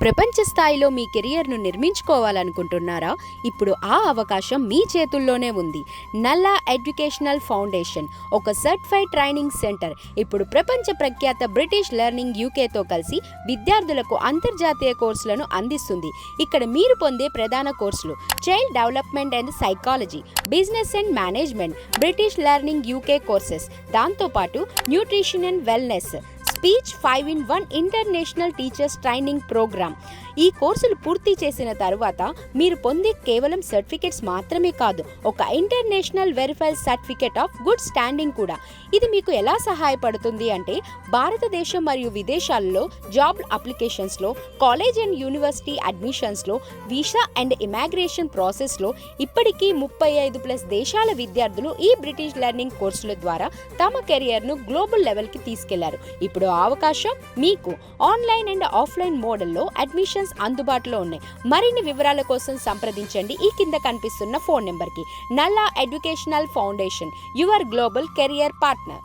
ప్రపంచ స్థాయిలో మీ కెరియర్ను నిర్మించుకోవాలనుకుంటున్నారా? ఇప్పుడు ఆ అవకాశం మీ చేతుల్లోనే ఉంది. నల్లా ఎడ్యుకేషనల్ ఫౌండేషన్ ఒక సర్టిఫైడ్ ట్రైనింగ్ సెంటర్ ఇప్పుడు ప్రపంచ ప్రఖ్యాత బ్రిటిష్ లెర్నింగ్ యూకేతో కలిసి విద్యార్థులకు అంతర్జాతీయ కోర్సులను అందిస్తుంది. ఇక్కడ మీరు పొందే ప్రధాన కోర్సులు child development and psychology, business and management, British learning UK courses, దాంతోపాటు nutrition and wellness, speech 5-in-1 international teachers training program. ఈ కోర్సులు పూర్తి చేసిన తరువాత మీరు పొందే కేవలం సర్టిఫికెట్స్ మాత్రమే కాదు, ఒక international verified certificate of good standing కూడా. ఇది మీకు ఎలా సహాయపడుతుంది అంటే భారతదేశం మరియు విదేశాలలో జాబ్ అప్లికేషన్స్లో, కాలేజ్ అండ్ యూనివర్సిటీ అడ్మిషన్స్లో, వీసా అండ్ ఇమిగ్రేషన్ ప్రాసెస్లో ఇప్పటికీ 35+ దేశాల విద్యార్థులు ఈ బ్రిటిష్ లెర్నింగ్ కోర్సుల ద్వారా తమ కెరియర్ను గ్లోబల్ లెవెల్కి తీసుకెళ్లారు. ఇప్పుడు ఆ అవకాశం మీకు. ఆన్లైన్ అండ్ ఆఫ్లైన్ మోడల్లో అడ్మిషన్స్ అందుబాటులో ఉన్నాయి. మరిన్ని వివరాల కోసం సంప్రదించండి ఈ కింద కనిపిస్తున్న ఫోన్ నెంబర్కి. నల్లా educational foundation, your global career partner.